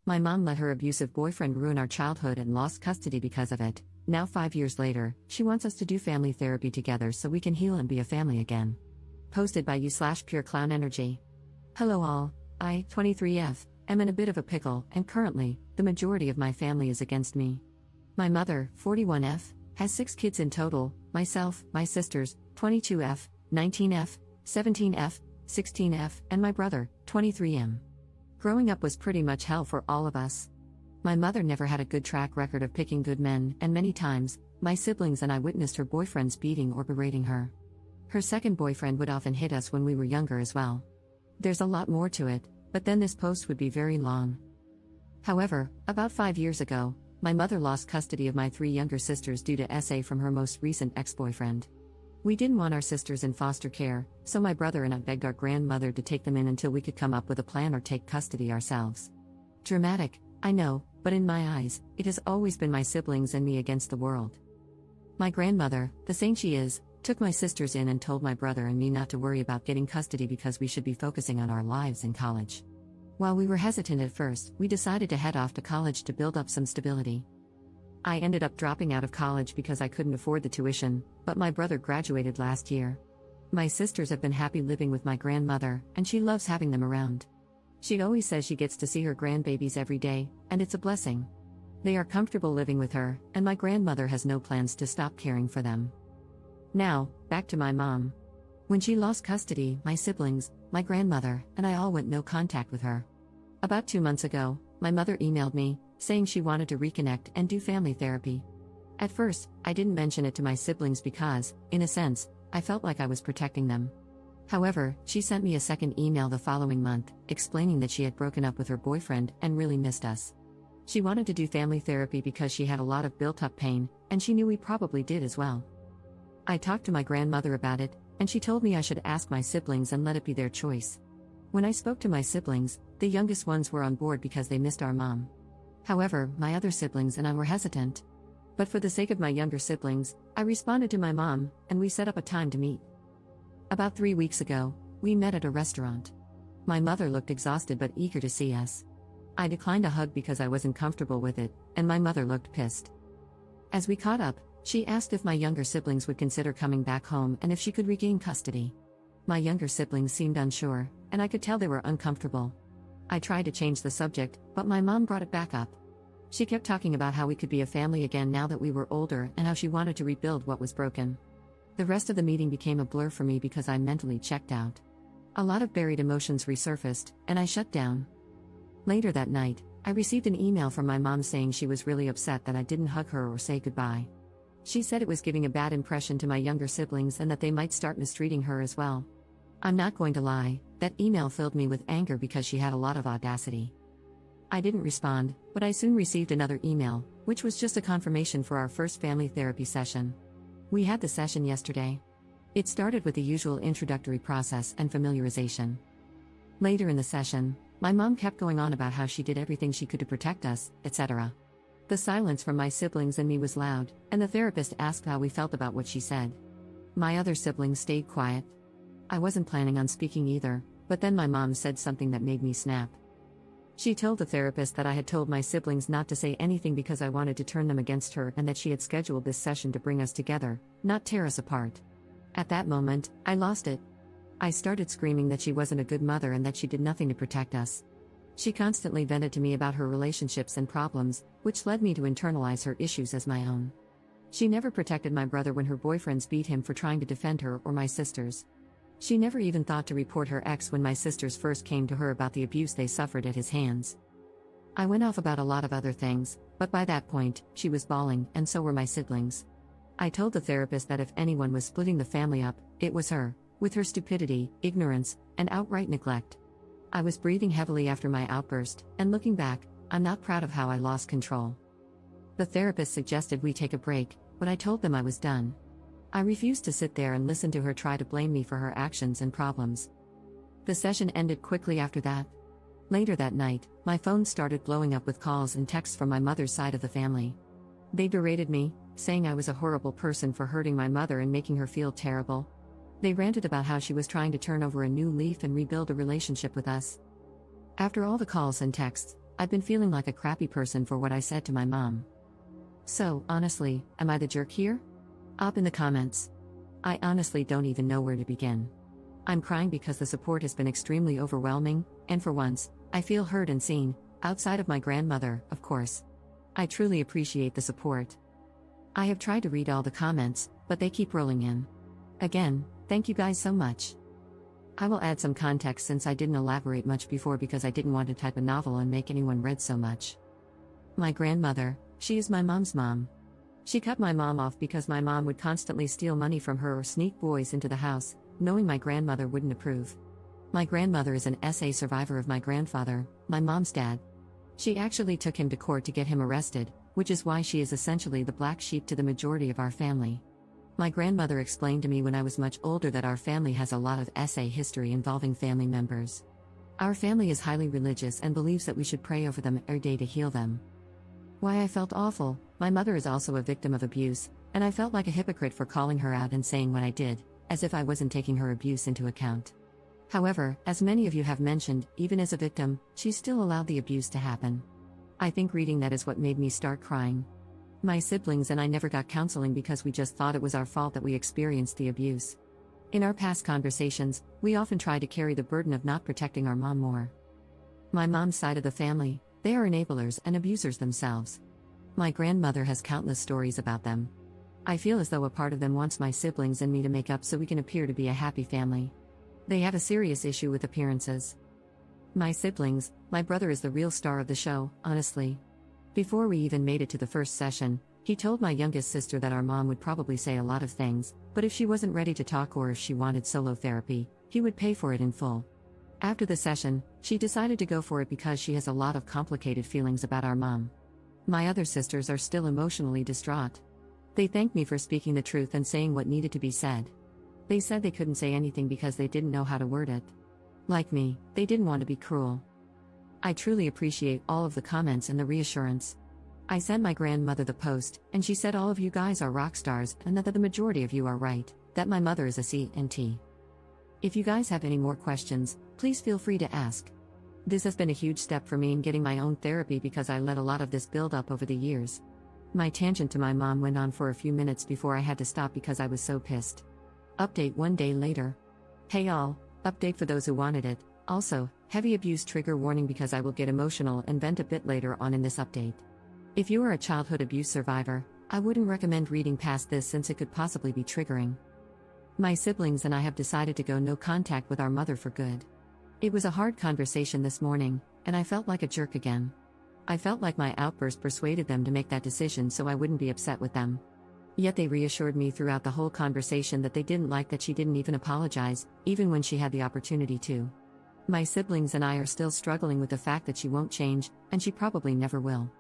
My mom let her abusive boyfriend ruin our childhood and lost custody because of it. Now 5 years later, she wants us to do family therapy together so we can heal and be a family again. Posted by you/Pure Clown Energy. Hello all, I, 23F, am in a bit of a pickle, and currently, the majority of my family is against me. My mother, 41F, has 6 kids in total, myself, my sisters, 22F, 19F, 17F, 16F, and my brother, 23M. Growing up was pretty much hell for all of us. My mother never had a good track record of picking good men, and many times, my siblings and I witnessed her boyfriends beating or berating her. Her second boyfriend would often hit us when we were younger as well. There's a lot more to it, but then this post would be very long. However, about 5 years ago, my mother lost custody of my 3 younger sisters due to SA from her most recent ex-boyfriend. We didn't want our sisters in foster care, so my brother and I begged our grandmother to take them in until we could come up with a plan or take custody ourselves. Dramatic, I know, but in my eyes, it has always been my siblings and me against the world. My grandmother, the saint she is, took my sisters in and told my brother and me not to worry about getting custody because we should be focusing on our lives in college. While we were hesitant at first, we decided to head off to college to build up some stability. I ended up dropping out of college because I couldn't afford the tuition, but my brother graduated last year. My sisters have been happy living with my grandmother, and she loves having them around. She always says she gets to see her grandbabies every day, and it's a blessing. They are comfortable living with her, and my grandmother has no plans to stop caring for them. Now, back to my mom. When she lost custody, my siblings, my grandmother, and I all went no contact with her. About 2 months ago, my mother emailed me, saying she wanted to reconnect and do family therapy. At first, I didn't mention it to my siblings because, in a sense, I felt like I was protecting them. However, she sent me a second email the following month, explaining that she had broken up with her boyfriend and really missed us. She wanted to do family therapy because she had a lot of built-up pain, and she knew we probably did as well. I talked to my grandmother about it, and she told me I should ask my siblings and let it be their choice. When I spoke to my siblings, the youngest ones were on board because they missed our mom. However, my other siblings and I were hesitant. But for the sake of my younger siblings, I responded to my mom, and we set up a time to meet. About 3 weeks ago, we met at a restaurant. My mother looked exhausted but eager to see us. I declined a hug because I wasn't comfortable with it, and my mother looked pissed. As we caught up, she asked if my younger siblings would consider coming back home and if she could regain custody. My younger siblings seemed unsure, and I could tell they were uncomfortable. I tried to change the subject, but my mom brought it back up. She kept talking about how we could be a family again now that we were older and how she wanted to rebuild what was broken. The rest of the meeting became a blur for me because I mentally checked out. A lot of buried emotions resurfaced, and I shut down. Later that night, I received an email from my mom saying she was really upset that I didn't hug her or say goodbye. She said it was giving a bad impression to my younger siblings and that they might start mistreating her as well. I'm not going to lie, that email filled me with anger because she had a lot of audacity. I didn't respond, but I soon received another email, which was just a confirmation for our first family therapy session. We had the session yesterday. It started with the usual introductory process and familiarization. Later in the session, my mom kept going on about how she did everything she could to protect us, etc. The silence from my siblings and me was loud, and the therapist asked how we felt about what she said. My other siblings stayed quiet. I wasn't planning on speaking either, but then my mom said something that made me snap. She told the therapist that I had told my siblings not to say anything because I wanted to turn them against her and that she had scheduled this session to bring us together, not tear us apart. At that moment, I lost it. I started screaming that she wasn't a good mother and that she did nothing to protect us. She constantly vented to me about her relationships and problems, which led me to internalize her issues as my own. She never protected my brother when her boyfriends beat him for trying to defend her or my sisters. She never even thought to report her ex when my sisters first came to her about the abuse they suffered at his hands. I went off about a lot of other things, but by that point, she was bawling, and so were my siblings. I told the therapist that if anyone was splitting the family up, it was her, with her stupidity, ignorance, and outright neglect. I was breathing heavily after my outburst, and looking back, I'm not proud of how I lost control. The therapist suggested we take a break, but I told them I was done. I refused to sit there and listen to her try to blame me for her actions and problems. The session ended quickly after that. Later that night, my phone started blowing up with calls and texts from my mother's side of the family. They berated me, saying I was a horrible person for hurting my mother and making her feel terrible. They ranted about how she was trying to turn over a new leaf and rebuild a relationship with us. After all the calls and texts, I've been feeling like a crappy person for what I said to my mom. So, honestly, am I the jerk here? Up in the comments. I honestly don't even know where to begin. I'm crying because the support has been extremely overwhelming, and for once, I feel heard and seen, outside of my grandmother, of course. I truly appreciate the support. I have tried to read all the comments, but they keep rolling in. Again, thank you guys so much. I will add some context since I didn't elaborate much before because I didn't want to type a novel and make anyone read so much. My grandmother, she is my mom's mom. She cut my mom off because my mom would constantly steal money from her or sneak boys into the house, knowing my grandmother wouldn't approve. My grandmother is an SA survivor of my grandfather, my mom's dad. She actually took him to court to get him arrested, which is why she is essentially the black sheep to the majority of our family. My grandmother explained to me when I was much older that our family has a lot of SA history involving family members. Our family is highly religious and believes that we should pray over them every day to heal them. Why I felt awful, my mother is also a victim of abuse, and I felt like a hypocrite for calling her out and saying what I did, as if I wasn't taking her abuse into account. However, as many of you have mentioned, even as a victim, she still allowed the abuse to happen. I think reading that is what made me start crying. My siblings and I never got counseling because we just thought it was our fault that we experienced the abuse. In our past conversations, we often try to carry the burden of not protecting our mom more. My mom's side of the family, they are enablers and abusers themselves. My grandmother has countless stories about them. I feel as though a part of them wants my siblings and me to make up so we can appear to be a happy family. They have a serious issue with appearances. My siblings, my brother is the real star of the show, honestly. Before we even made it to the first session, he told my youngest sister that our mom would probably say a lot of things, but if she wasn't ready to talk or if she wanted solo therapy, he would pay for it in full. After the session, she decided to go for it because she has a lot of complicated feelings about our mom. My other sisters are still emotionally distraught. They thanked me for speaking the truth and saying what needed to be said. They said they couldn't say anything because they didn't know how to word it. Like me, they didn't want to be cruel. I truly appreciate all of the comments and the reassurance. I sent my grandmother the post, and she said all of you guys are rock stars and that the majority of you are right, that my mother is a C&T. If you guys have any more questions, please feel free to ask. This has been a huge step for me in getting my own therapy because I let a lot of this build up over the years. My tangent to my mom went on for a few minutes before I had to stop because I was so pissed. Update 1 day later. Hey all, update for those who wanted it. Also, heavy abuse trigger warning because I will get emotional and vent a bit later on in this update. If you are a childhood abuse survivor, I wouldn't recommend reading past this since it could possibly be triggering. My siblings and I have decided to go no contact with our mother for good. It was a hard conversation this morning, and I felt like a jerk again. I felt like my outburst persuaded them to make that decision so I wouldn't be upset with them. Yet they reassured me throughout the whole conversation that they didn't like that she didn't even apologize, even when she had the opportunity to. My siblings and I are still struggling with the fact that she won't change, and she probably never will.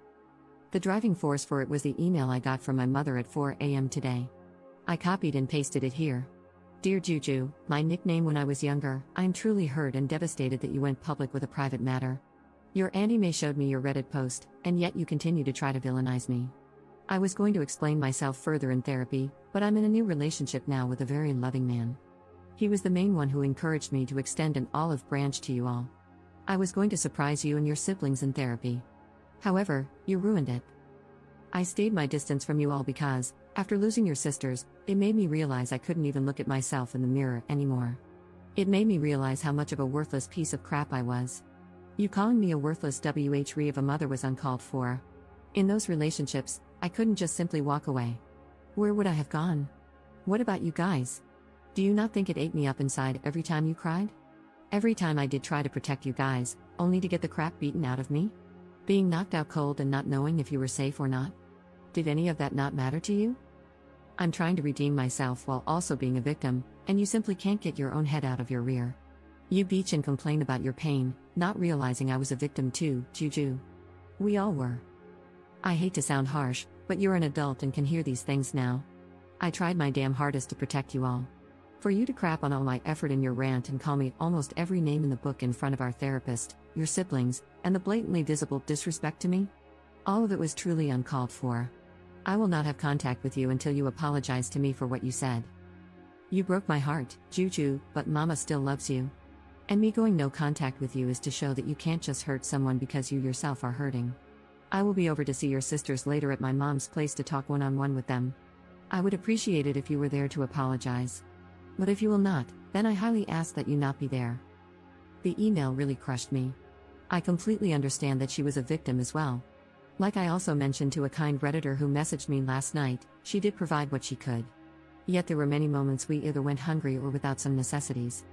The driving force for it was the email I got from my mother at 4 a.m. today. I copied and pasted it here. Dear Juju, my nickname when I was younger, I am truly hurt and devastated that you went public with a private matter. Your Auntie May showed me your Reddit post, and yet you continue to try to villainize me. I was going to explain myself further in therapy, but I'm in a new relationship now with a very loving man. He was the main one who encouraged me to extend an olive branch to you all. I was going to surprise you and your siblings in therapy. However, you ruined it. I stayed my distance from you all because, after losing your sisters, it made me realize I couldn't even look at myself in the mirror anymore. It made me realize how much of a worthless piece of crap I was. You calling me a worthless WHRE of a mother was uncalled for. In those relationships, I couldn't just simply walk away. Where would I have gone? What about you guys? Do you not think it ate me up inside every time you cried? Every time I did try to protect you guys, only to get the crap beaten out of me? Being knocked out cold and not knowing if you were safe or not? Did any of that not matter to you? I'm trying to redeem myself while also being a victim, and you simply can't get your own head out of your rear. You bitch and complain about your pain, not realizing I was a victim too, Juju. We all were. I hate to sound harsh, but you're an adult and can hear these things now. I tried my damn hardest to protect you all. For you to crap on all my effort in your rant and call me almost every name in the book in front of our therapist, your siblings, and the blatantly visible disrespect to me? All of it was truly uncalled for. I will not have contact with you until you apologize to me for what you said. You broke my heart, Juju, but Mama still loves you. And me going no contact with you is to show that you can't just hurt someone because you yourself are hurting. I will be over to see your sisters later at my mom's place to talk one-on-one with them. I would appreciate it if you were there to apologize. But if you will not, then I highly ask that you not be there. The email really crushed me. I completely understand that she was a victim as well. Like I also mentioned to a kind Redditor who messaged me last night, she did provide what she could. Yet there were many moments we either went hungry or without some necessities.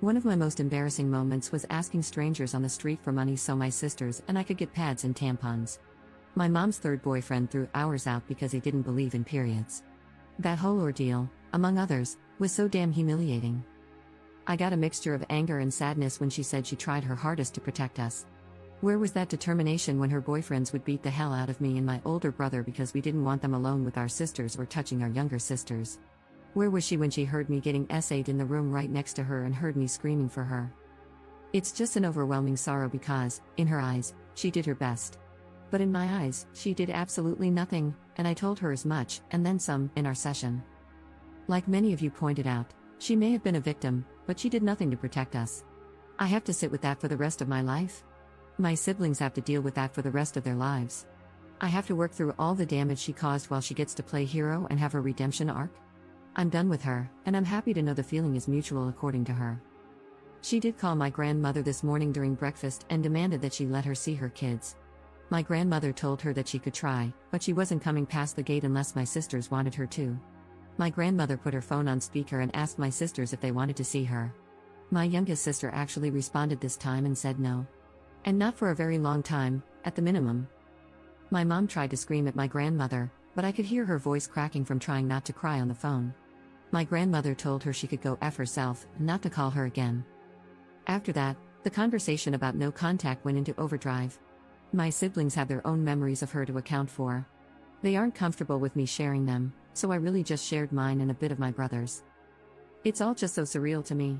One of my most embarrassing moments was asking strangers on the street for money so my sisters and I could get pads and tampons. My mom's third boyfriend threw ours out because he didn't believe in periods. That whole ordeal, among others, was so damn humiliating. I got a mixture of anger and sadness when she said she tried her hardest to protect us. Where was that determination when her boyfriends would beat the hell out of me and my older brother because we didn't want them alone with our sisters or touching our younger sisters? Where was she when she heard me getting essayed in the room right next to her and heard me screaming for her? It's just an overwhelming sorrow because, in her eyes, she did her best. But in my eyes, she did absolutely nothing, and I told her as much, and then some, in our session. Like many of you pointed out, she may have been a victim, but she did nothing to protect us. I have to sit with that for the rest of my life? My siblings have to deal with that for the rest of their lives. I have to work through all the damage she caused while she gets to play hero and have her redemption arc? I'm done with her, and I'm happy to know the feeling is mutual according to her. She did call my grandmother this morning during breakfast and demanded that she let her see her kids. My grandmother told her that she could try, but she wasn't coming past the gate unless my sisters wanted her to. My grandmother put her phone on speaker and asked my sisters if they wanted to see her. My youngest sister actually responded this time and said no. And not for a very long time, at the minimum. My mom tried to scream at my grandmother, but I could hear her voice cracking from trying not to cry on the phone. My grandmother told her she could go F herself, and not to call her again. After that, the conversation about no contact went into overdrive. My siblings have their own memories of her to account for. They aren't comfortable with me sharing them, so I really just shared mine and a bit of my brother's. It's all just so surreal to me.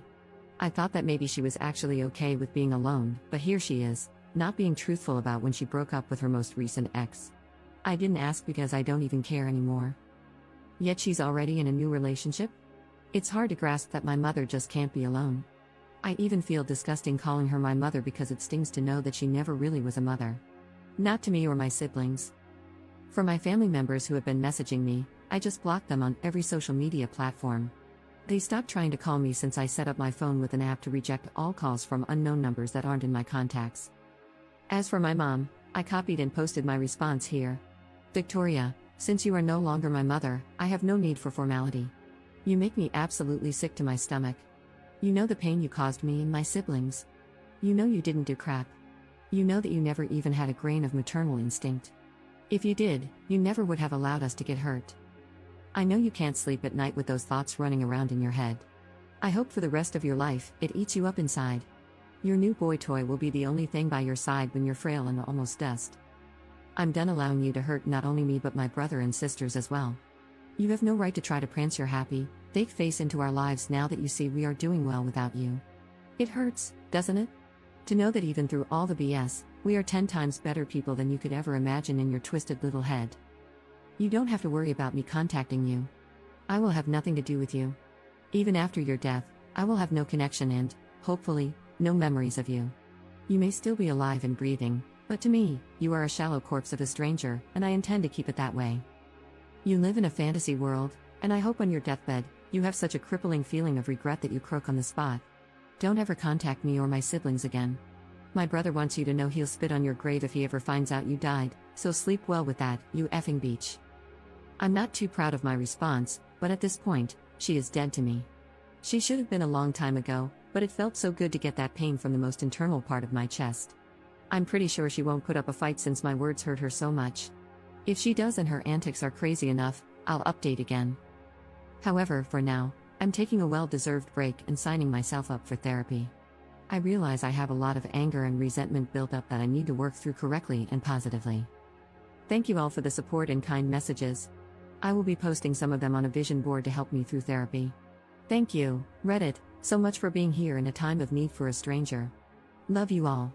I thought that maybe she was actually okay with being alone, but here she is, not being truthful about when she broke up with her most recent ex. I didn't ask because I don't even care anymore. Yet she's already in a new relationship? It's hard to grasp that my mother just can't be alone. I even feel disgusting calling her my mother because it stings to know that she never really was a mother. Not to me or my siblings. For my family members who have been messaging me, I just blocked them on every social media platform. They stopped trying to call me since I set up my phone with an app to reject all calls from unknown numbers that aren't in my contacts. As for my mom, I copied and posted my response here. Victoria, since you are no longer my mother, I have no need for formality. You make me absolutely sick to my stomach. You know the pain you caused me and my siblings. You know you didn't do crap. You know that you never even had a grain of maternal instinct. If you did, you never would have allowed us to get hurt. I know you can't sleep at night with those thoughts running around in your head. I hope for the rest of your life, it eats you up inside. Your new boy toy will be the only thing by your side when you're frail and almost dust. I'm done allowing you to hurt not only me but my brother and sisters as well. You have no right to try to prance your happy, fake face into our lives now that you see we are doing well without you. It hurts, doesn't it? To know that even through all the BS, we are 10 times better people than you could ever imagine in your twisted little head. You don't have to worry about me contacting you. I will have nothing to do with you. Even after your death, I will have no connection and, hopefully, no memories of you. You may still be alive and breathing, but to me, you are a shallow corpse of a stranger, and I intend to keep it that way. You live in a fantasy world, and I hope on your deathbed, you have such a crippling feeling of regret that you croak on the spot. Don't ever contact me or my siblings again. My brother wants you to know he'll spit on your grave if he ever finds out you died, so sleep well with that, you effing beach. I'm not too proud of my response, but at this point, she is dead to me. She should have been a long time ago, but it felt so good to get that pain from the most internal part of my chest. I'm pretty sure she won't put up a fight since my words hurt her so much. If she does and her antics are crazy enough, I'll update again. However, for now, I'm taking a well-deserved break and signing myself up for therapy. I realize I have a lot of anger and resentment built up that I need to work through correctly and positively. Thank you all for the support and kind messages. I will be posting some of them on a vision board to help me through therapy. Thank you, Reddit, so much for being here in a time of need for a stranger. Love you all.